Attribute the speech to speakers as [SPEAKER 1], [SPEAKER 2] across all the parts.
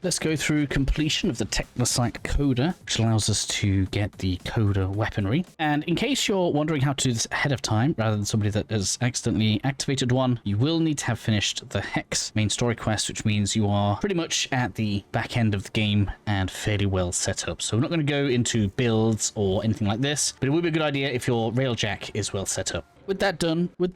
[SPEAKER 1] let's go through completion of the Technocyte Coda, which allows us to get the Coda weaponry. And in case you're wondering how to do this ahead of time, rather than somebody that has accidentally activated one, you will need to have finished the Hex main story quest, which means you are pretty much at the back end of the game and fairly well set up. So we're not going to go into builds or anything like this, but it would be a good idea if your railjack is well set up. With that done, you're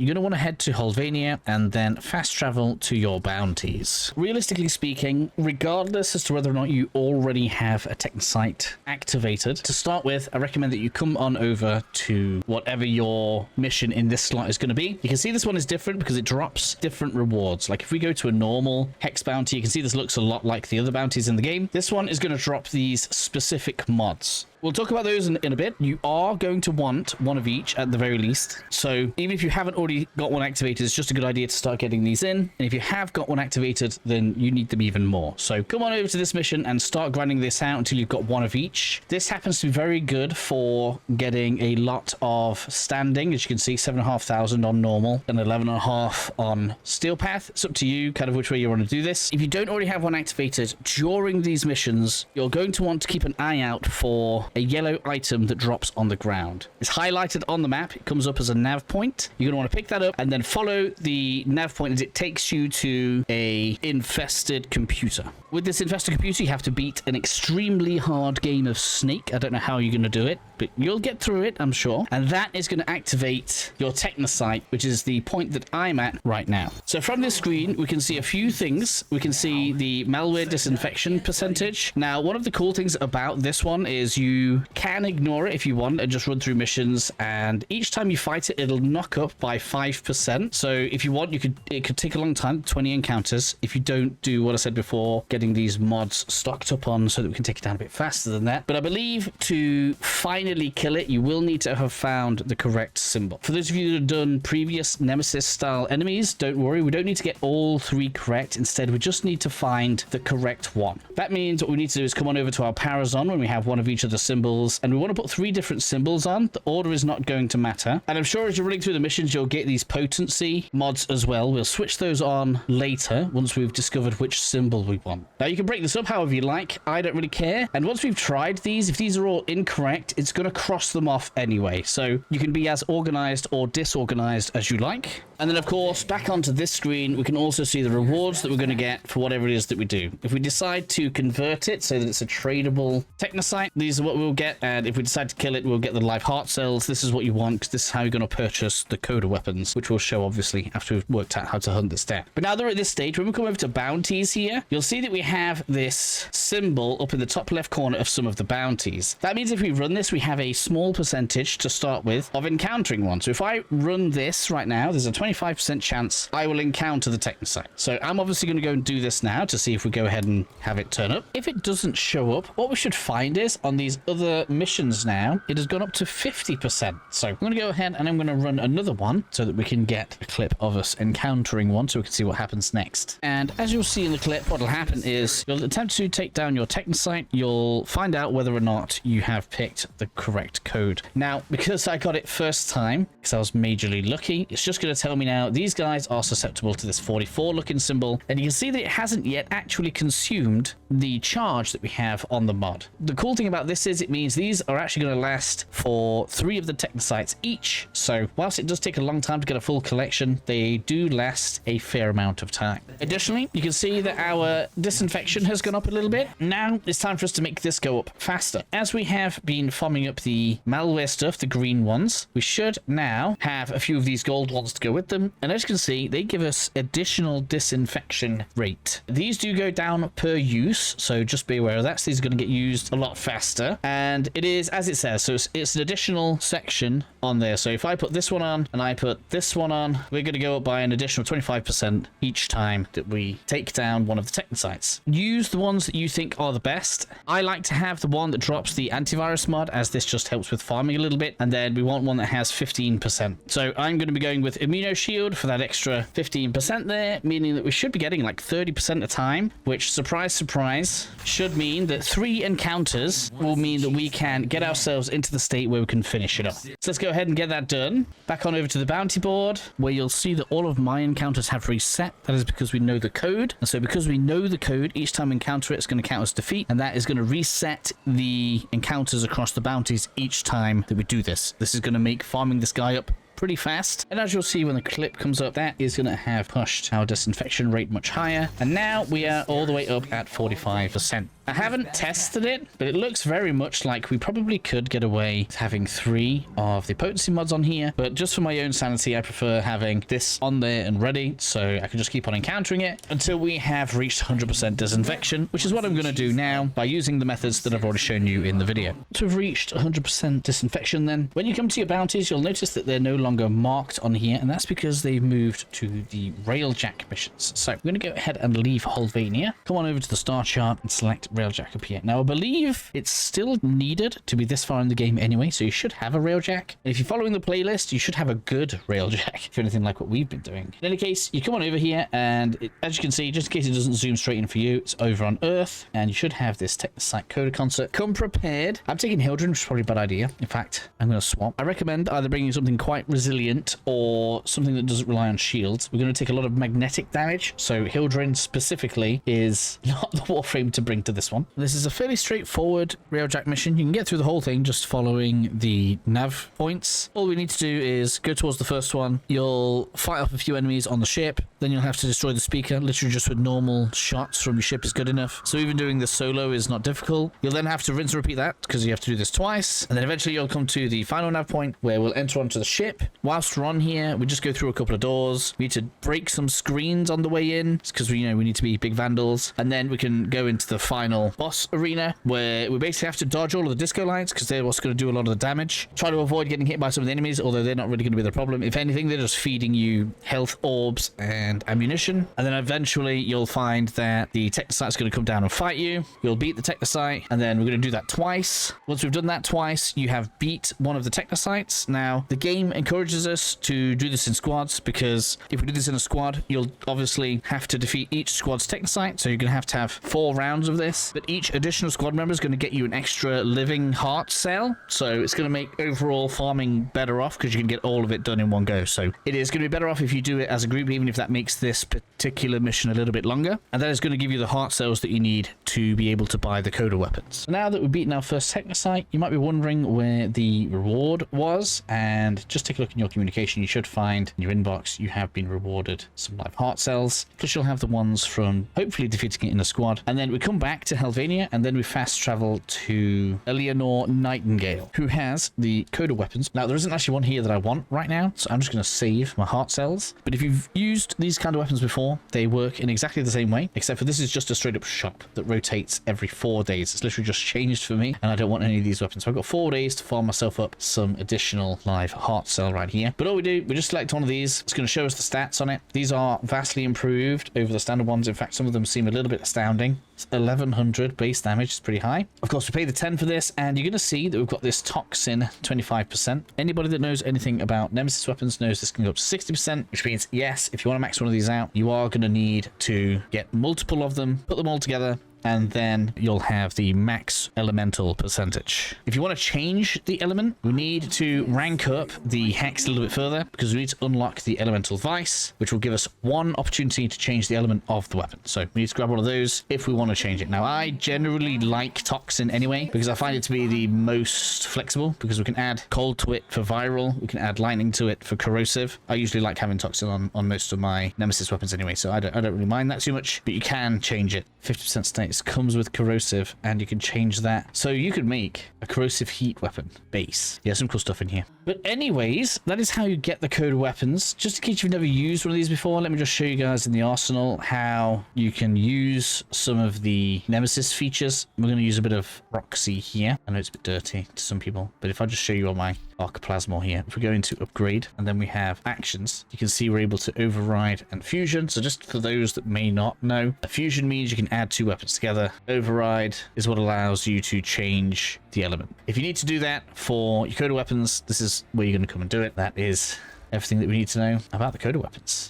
[SPEAKER 1] going to want to head to Holvania and then fast travel to your bounties. Realistically speaking, regardless as to whether or not you already have a Technocyte activated, to start with, I recommend that you come on over to whatever your mission in this slot is going to be. You can see this one is different because it drops different rewards. Like if we go to a normal Hex bounty, you can see this looks a lot like the other bounties in the game. This one is going to drop these specific mods. We'll talk about those in a bit. You are going to want one of each at the very least. So even if you haven't already got one activated, it's just a good idea to start getting these in. And if you have got one activated, then you need them even more. So come on over to this mission and start grinding this out until you've got one of each. This happens to be very good for getting a lot of standing. As you can see, 7,500 on normal and 11.5 on steel path. It's up to you kind of which way you want to do this. If you don't already have one activated during these missions, you're going to want to keep an eye out for a yellow item that drops on the ground. It's highlighted on the map. It comes up as a nav point. You're going to want to pick that up and then follow the nav point as it takes you to a infested computer. With this infested computer, you have to beat an extremely hard game of Snake. I don't know how you're going to do it, but you'll get through it, I'm sure. And that is going to activate your Technocyte, which is the point that I'm at right now. So from this screen, we can see a few things. We can see the malware disinfection percentage. Now, one of the cool things about this one is you can ignore it if you want and just run through missions, and each time you fight it, it'll knock up by 5%. So if you want, it could take a long time, 20 encounters, if you don't do what I said before, getting these mods stocked up on so that we can take it down a bit faster than that. But I believe to finally kill it, you will need to have found the correct symbol. For those of you that have done previous Nemesis style enemies, don't worry, we don't need to get all 3 correct. Instead, we just need to find the correct one. That means what we need to do is come on over to our Parazon when we have one of each of the symbols, and we want to put 3 different symbols on. The order is not going to matter. And I'm sure as you're running through the missions, you'll get these potency mods as well. We'll switch those on later once we've discovered which symbol we want. Now, you can break this up however you like. I don't really care. And once we've tried these, if these are all incorrect, it's going to cross them off anyway. So you can be as organized or disorganized as you like. And then, of course, back onto this screen, we can also see the rewards that we're going to get for whatever it is that we do. If we decide to convert it so that it's a tradable Technocyte, these are what we'll get. And if we decide to kill it, we'll get the live heart cells. This is what you want, because this is how you're going to purchase the Coda weapons, which we'll show, obviously, after we've worked out how to hunt this down. But now that we're at this stage, when we come over to bounties here, you'll see that we have this symbol up in the top left corner of some of the bounties. That means if we run this, we have a small percentage to start with of encountering one. So if I run this right now, there's a 25% chance I will encounter the Technocyte. So I'm obviously going to go and do this now to see if we go ahead and have it turn up. If it doesn't show up, what we should find is on these other missions now, it has gone up to 50%. So I'm going to go ahead and I'm going to run another one so that we can get a clip of us encountering one so we can see what happens next. And as you'll see in the clip, what will happen is you'll attempt to take down your Technocyte. You'll find out whether or not you have picked the correct code. Now, because I got it first time, because I was majorly lucky, it's just going to tell me now these guys are susceptible to this 44 looking symbol. And you can see that it hasn't yet actually consumed the charge that we have on the mod. The cool thing about this is it means these are actually going to last for 3 of the Technocytes each. So whilst it does take a long time to get a full collection, they do last a fair amount of time. Additionally, you can see that our disinfection has gone up a little bit. Now it's time for us to make this go up faster. As we have been farming up the malware stuff, the green ones, we should now have a few of these gold ones to go with them. And as you can see, they give us additional disinfection rate. These do go down per use, so just be aware of that. So these are going to get used a lot faster. And it is, as it says, so it's an additional section on there. So if I put this one on and I put this one on, we're going to go up by an additional 25% each time that we take down one of the Technocytes. Use the ones that you think are the best. I like to have the one that drops the antivirus mod, as this just helps with farming a little bit. And then we want one that has 15%. So I'm going to be going with Immuno Shield for that extra 15% there, meaning that we should be getting like 30% of the time, which, surprise, surprise, guys, should mean that 3 encounters will mean that we can get ourselves into the state where we can finish it off. So let's go ahead and get that done. Back on over to the bounty board, where you'll see that all of my encounters have reset. That is because we know the code. And so because we know the code, each time we encounter it, it's going to count as defeat. And that is going to reset the encounters across the bounties each time that we do this. This is going to make farming this guy up pretty fast. And as you'll see when the clip comes up, that is going to have pushed our disinfection rate much higher. And now we are all the way up at 45%. I haven't tested it, but it looks very much like we probably could get away with having 3 of the potency mods on here. But just for my own sanity, I prefer having this on there and ready, so I can just keep on encountering it until we have reached 100% disinfection, which is what I'm going to do now by using the methods that I've already shown you in the video. So we've reached 100% disinfection then. When you come to your bounties, you'll notice that they're no longer marked on here, and that's because they've moved to the railjack missions. So we're going to go ahead and leave Holvania, come on over to the star chart and select railjack up here. Now I believe it's still needed to be this far in the game anyway, so you should have a railjack. And if you're following the playlist, you should have a good railjack, if anything like what we've been doing. In any case, you come on over here, and as you can see, just in case it doesn't zoom straight in for you, it's over on Earth, and you should have this Technocyte Coda concert. Come prepared. I'm taking Hildren, which is probably a bad idea. In fact, I'm going to swap. I recommend either bringing something quite resilient or something that doesn't rely on shields. We're going to take a lot of magnetic damage, so Hildren specifically is not the Warframe to bring to this one. This is a fairly straightforward railjack mission. You can get through the whole thing just following the nav points. All we need to do is go towards the first one. You'll fight off a few enemies on the ship. Then you'll have to destroy the speaker. Literally just with normal shots from your ship is good enough. So even doing this solo is not difficult. You'll then have to rinse and repeat that because you have to do this twice. And then eventually you'll come to the final nav point where we'll enter onto the ship. Whilst we're on here, we just go through a couple of doors. We need to break some screens on the way in because we need to be big vandals. And then we can go into the final boss arena where we basically have to dodge all of the disco lights because they're what's going to do a lot of the damage. Try to avoid getting hit by some of the enemies, although they're not really going to be the problem. If anything, they're just feeding you health orbs and ammunition. And then eventually you'll find that the Technocyte's going to come down and fight you. You'll beat the Technocyte, and then we're going to do that twice. Once we've done that twice, you have beat one of the Technocytes. Now, the game encourages us to do this in squads because if we do this in a squad, you'll obviously have to defeat each squad's Technocyte, so you're going to have 4 rounds of this. But each additional squad member is going to get you an extra living heart cell, so it's going to make overall farming better off because you can get all of it done in one go. So it is going to be better off if you do it as a group, even if that makes this particular mission a little bit longer, and that is going to give you the heart cells that you need to be able to buy the Coda weapons. So now that we've beaten our first Technocyte, you might be wondering where the reward was, and just take a look in your communication. You should find in your inbox you have been rewarded some live heart cells, plus you'll have the ones from hopefully defeating it in a squad. And then we come back to Helvania, and then we fast travel to Eleanor Nightingale, who has the Coda weapons. Now there isn't actually one here that I want right now, so I'm just going to save my heart cells. But if you've used these kind of weapons before, they work in exactly the same way, except for this is just a straight up shop that rotates every 4 days. It's literally just changed for me, and I don't want any of these weapons. So I've got 4 days to farm myself up some additional live heart cell right here. But all we do, we just select one of these. It's going to show us the stats on it. These are vastly improved over the standard ones. In fact, some of them seem a little bit astounding. It's 1100 base damage. It's pretty high. Of course, we pay the 10 for this, and you're going to see that we've got this toxin 25%. Anybody that knows anything about Nemesis weapons knows this can go up to 60%, which means, yes, if you want to max one of these out, you are going to need to get multiple of them, put them all together, and then you'll have the max elemental percentage. If you want to change the element, we need to rank up the hex a little bit further because we need to unlock the elemental vice, which will give us 1 opportunity to change the element of the weapon. So we need to grab one of those if we want to change it. Now, I generally like toxin anyway because I find it to be the most flexible because we can add cold to it for viral, we can add lightning to it for corrosive. I usually like having toxin on most of my Nemesis weapons anyway, so I don't really mind that too much, but you can change it. 50% state comes with corrosive, and you can change that. So you could make a corrosive heat weapon base. Yeah, some cool stuff in here. But anyways, that is how you get the Coda weapons. Just in case you've never used one of these before, let me just show you guys in the arsenal how you can use some of the Nemesis features. We're going to use a bit of Roxy here. I know it's a bit dirty to some people, but if I just show you on my Archoplasma here, if we go into upgrade and then we have actions, you can see we're able to override and fusion. So just for those that may not know, a fusion means you can add 2 weapons together. Override is what allows you to change the element. If you need to do that for your Coda weapons, this is where you're going to come and do it. That is everything that we need to know about the Coda weapons.